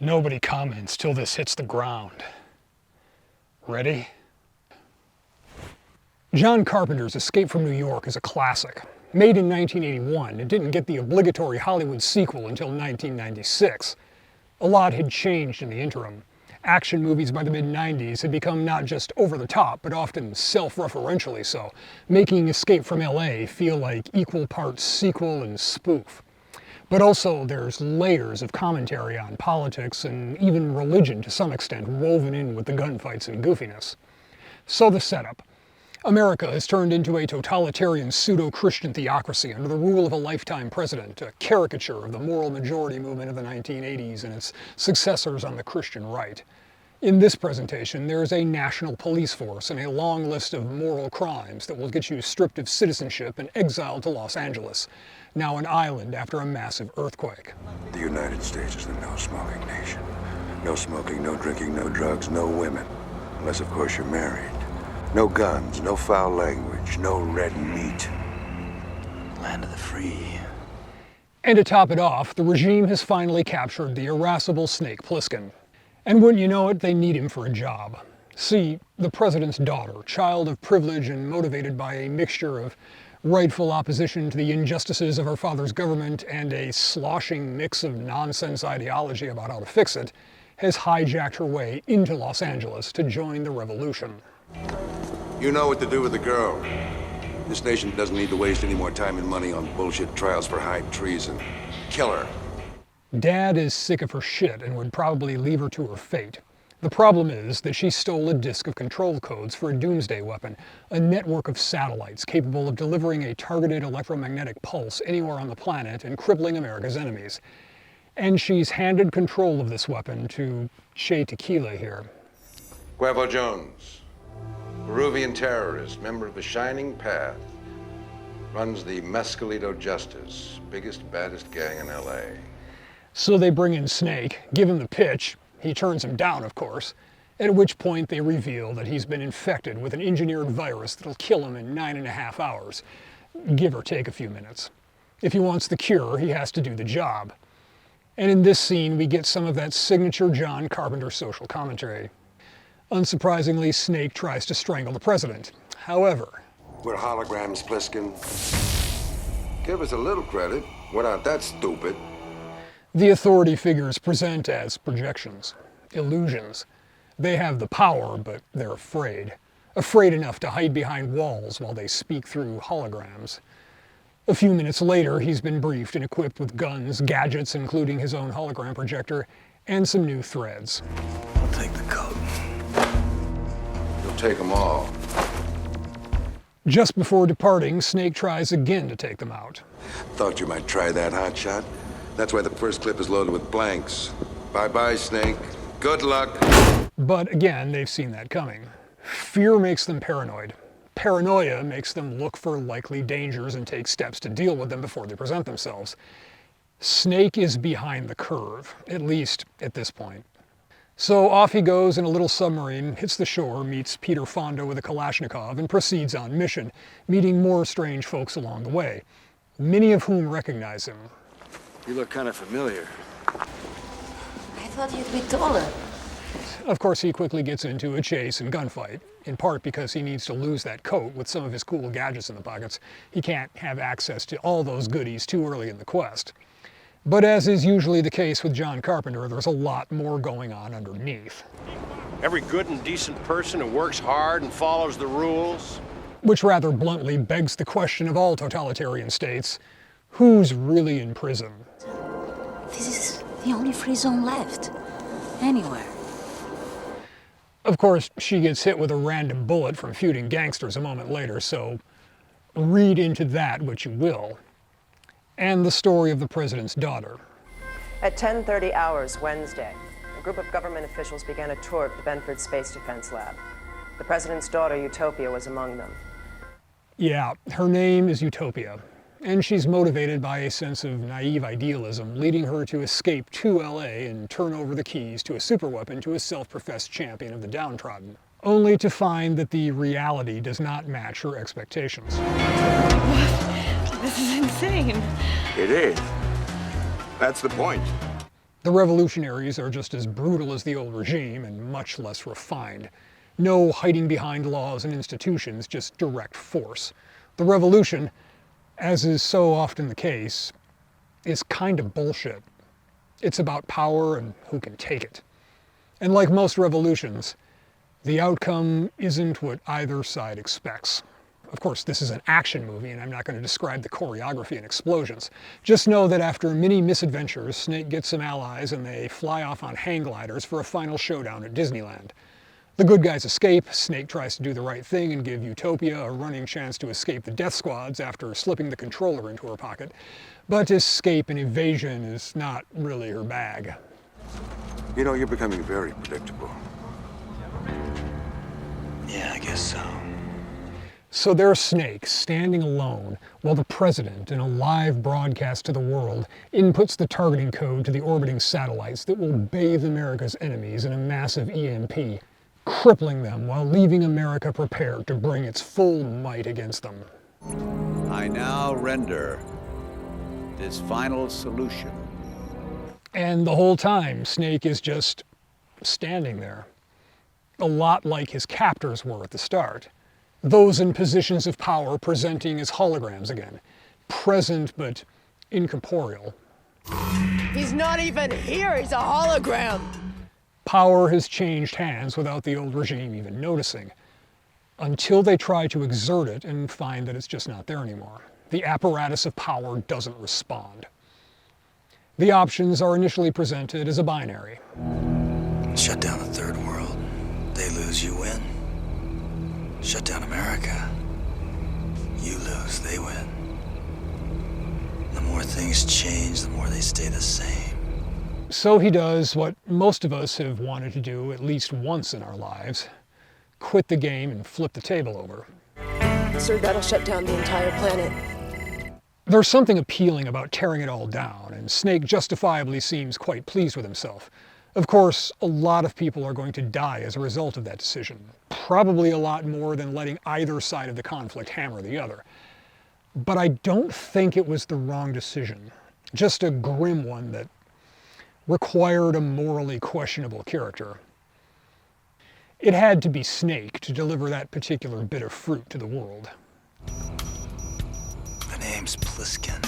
Nobody comments till this hits the ground. Ready? John Carpenter's Escape from New York is a classic. Made in 1981, it didn't get the obligatory Hollywood sequel until 1996. A lot had changed in the interim. Action movies by the mid-90s had become not just over-the-top, but often self-referentially so, making Escape from LA feel like equal parts sequel and spoof. But also there's layers of commentary on politics and even religion to some extent woven in with the gunfights and goofiness. So the setup. America has turned into a totalitarian pseudo-Christian theocracy under the rule of a lifetime president, a caricature of the moral majority movement of the 1980s and its successors on the Christian right. In this presentation, there is a national police force and a long list of moral crimes that will get you stripped of citizenship and exiled to Los Angeles, now an island after a massive earthquake. The United States is the no-smoking nation. No smoking, no drinking, no drugs, no women. Unless, of course, you're married. No guns, no foul language, no red meat. Land of the free. And to top it off, the regime has finally captured the irascible Snake Plissken. And wouldn't you know it, they need him for a job. See, the president's daughter, child of privilege and motivated by a mixture of rightful opposition to the injustices of her father's government and a sloshing mix of nonsense ideology about how to fix it, has hijacked her way into Los Angeles to join the revolution. You know what to do with the girl. This nation doesn't need to waste any more time and money on bullshit trials for high treason. Kill her. Dad is sick of her shit and would probably leave her to her fate. The problem is that she stole a disk of control codes for a doomsday weapon, a network of satellites capable of delivering a targeted electromagnetic pulse anywhere on the planet and crippling America's enemies. And she's handed control of this weapon to Che Tequila here. Quavo Jones, Peruvian terrorist, member of the Shining Path, runs the Mescalito Justice, biggest, baddest gang in LA. So they bring in Snake, give him the pitch. He turns him down, of course, at which point they reveal that he's been infected with an engineered virus that'll kill him in 9.5 hours, give or take a few minutes. If he wants the cure, he has to do the job. And in this scene, we get some of that signature John Carpenter social commentary. Unsurprisingly, Snake tries to strangle the president. However, we're holograms, Pliskin. Give us a little credit. We're not that stupid. The authority figures present as projections, illusions. They have the power, but they're afraid. Afraid enough to hide behind walls while they speak through holograms. A few minutes later, he's been briefed and equipped with guns, gadgets, including his own hologram projector, and some new threads. I'll take the coat. You'll take them all. Just before departing, Snake tries again to take them out. Thought you might try that, hotshot. That's why the first clip is loaded with blanks. Bye-bye, Snake. Good luck. But again, they've seen that coming. Fear makes them paranoid. Paranoia makes them look for likely dangers and take steps to deal with them before they present themselves. Snake is behind the curve, at least at this point. So off he goes in a little submarine, hits the shore, meets Peter Fonda with a Kalashnikov, and proceeds on mission, meeting more strange folks along the way, many of whom recognize him. You look kind of familiar. I thought you'd be taller. Of course, he quickly gets into a chase and gunfight, in part because he needs to lose that coat with some of his cool gadgets in the pockets. He can't have access to all those goodies too early in the quest. But as is usually the case with John Carpenter, there's a lot more going on underneath. Every good and decent person who works hard and follows the rules. Which rather bluntly begs the question of all totalitarian states, who's really in prison? This is the only free zone left. Anywhere. Of course, she gets hit with a random bullet from feuding gangsters a moment later, so read into that what you will. And the story of the president's daughter. At 10:30 hours Wednesday, a group of government officials began a tour of the Benford Space Defense Lab. The president's daughter, Utopia, was among them. Yeah, her name is Utopia, and she's motivated by a sense of naive idealism, leading her to escape to LA and turn over the keys to a superweapon to a self-professed champion of the downtrodden, only to find that the reality does not match her expectations. This is insane. It is. That's the point. The revolutionaries are just as brutal as the old regime and much less refined. No hiding behind laws and institutions, just direct force. The revolution, as is so often the case, is kind of bullshit. It's about power and who can take it. And like most revolutions, the outcome isn't what either side expects. Of course, this is an action movie, and I'm not going to describe the choreography and explosions. Just know that after many misadventures, Snake gets some allies and they fly off on hang gliders for a final showdown at Disneyland. The good guys escape, Snake tries to do the right thing and give Utopia a running chance to escape the death squads after slipping the controller into her pocket. But escape and evasion is not really her bag. You know, you're becoming very predictable. Yeah, I guess so. So there's Snake standing alone while the president, in a live broadcast to the world, inputs the targeting code to the orbiting satellites that will bathe America's enemies in a massive EMP, crippling them while leaving America prepared to bring its full might against them. I now render this final solution. And the whole time, Snake is just standing there. A lot like his captors were at the start. Those in positions of power presenting as holograms again. Present but incorporeal. He's not even here, he's a hologram! Power has changed hands without the old regime even noticing, until they try to exert it and find that it's just not there anymore. The apparatus of power doesn't respond. The options are initially presented as a binary. Shut down the third world. They lose, you win. Shut down America. You lose, they win. The more things change, the more they stay the same. So he does what most of us have wanted to do at least once in our lives. Quit the game and flip the table over. Sir, that'll shut down the entire planet. There's something appealing about tearing it all down, and Snake justifiably seems quite pleased with himself. Of course, a lot of people are going to die as a result of that decision. Probably a lot more than letting either side of the conflict hammer the other. But I don't think it was the wrong decision. Just a grim one that required a morally questionable character. It had to be Snake to deliver that particular bit of fruit to the world. The name's Pliskin.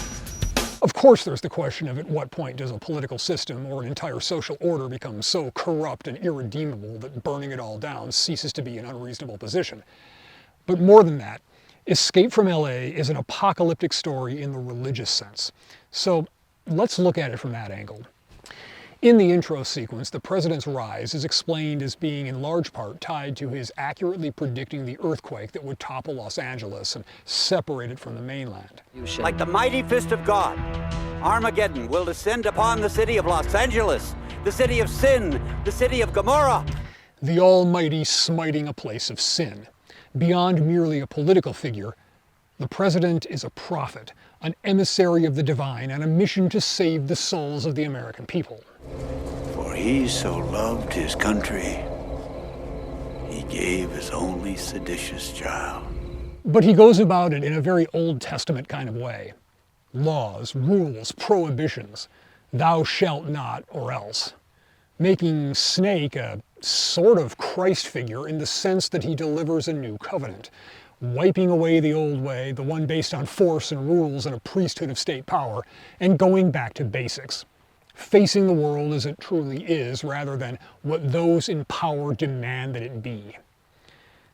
Of course there's the question of at what point does a political system or an entire social order become so corrupt and irredeemable that burning it all down ceases to be an unreasonable position. But more than that, Escape from LA is an apocalyptic story in the religious sense. So let's look at it from that angle. In the intro sequence, the president's rise is explained as being in large part tied to his accurately predicting the earthquake that would topple Los Angeles and separate it from the mainland. Like the mighty fist of God, Armageddon will descend upon the city of Los Angeles, the city of sin, the city of Gomorrah. The Almighty smiting a place of sin. Beyond merely a political figure, the president is a prophet, an emissary of the divine, and a mission to save the souls of the American people. For he so loved his country, he gave his only seditious child. But he goes about it in a very Old Testament kind of way. Laws, rules, prohibitions, thou shalt not or else. Making Snake a sort of Christ figure in the sense that he delivers a new covenant, wiping away the old way, the one based on force and rules and a priesthood of state power, and going back to basics. Facing the world as it truly is, rather than what those in power demand that it be.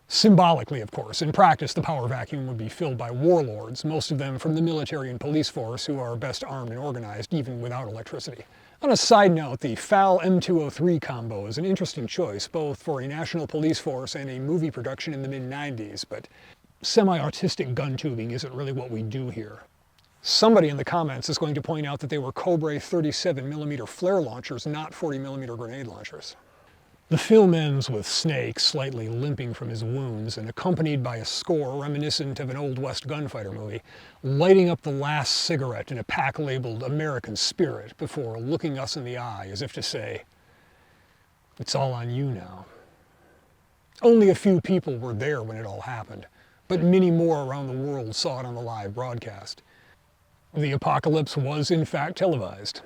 Symbolically, of course. In practice, the power vacuum would be filled by warlords, most of them from the military and police force, who are best armed and organized, even without electricity. On a side note, the FAL M203 combo is an interesting choice, both for a national police force and a movie production in the mid-90s, but semi-artistic gun tubing isn't really what we do here. Somebody in the comments is going to point out that they were Cobra 37mm flare launchers, not 40mm grenade launchers. The film ends with Snake slightly limping from his wounds and accompanied by a score reminiscent of an Old West gunfighter movie, lighting up the last cigarette in a pack labeled American Spirit before looking us in the eye as if to say, "It's all on you now." Only a few people were there when it all happened, but many more around the world saw it on the live broadcast. The apocalypse was in fact televised.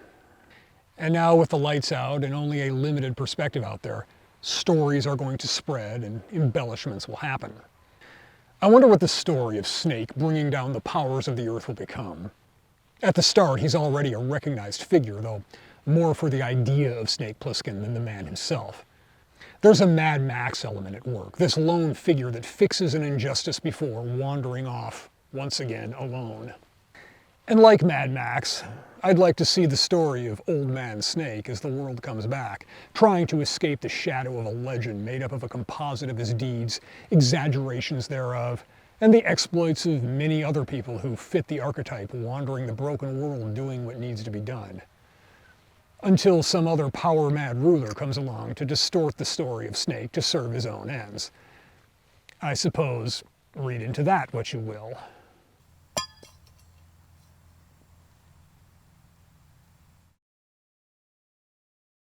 And now with the lights out and only a limited perspective out there, stories are going to spread and embellishments will happen. I wonder what the story of Snake bringing down the powers of the Earth will become. At the start, he's already a recognized figure, though more for the idea of Snake Plissken than the man himself. There's a Mad Max element at work, this lone figure that fixes an injustice before wandering off once again alone. And like Mad Max, I'd like to see the story of Old Man Snake as the world comes back, trying to escape the shadow of a legend made up of a composite of his deeds, exaggerations thereof, and the exploits of many other people who fit the archetype wandering the broken world doing what needs to be done. Until some other power-mad ruler comes along to distort the story of Snake to serve his own ends. I suppose, read into that what you will.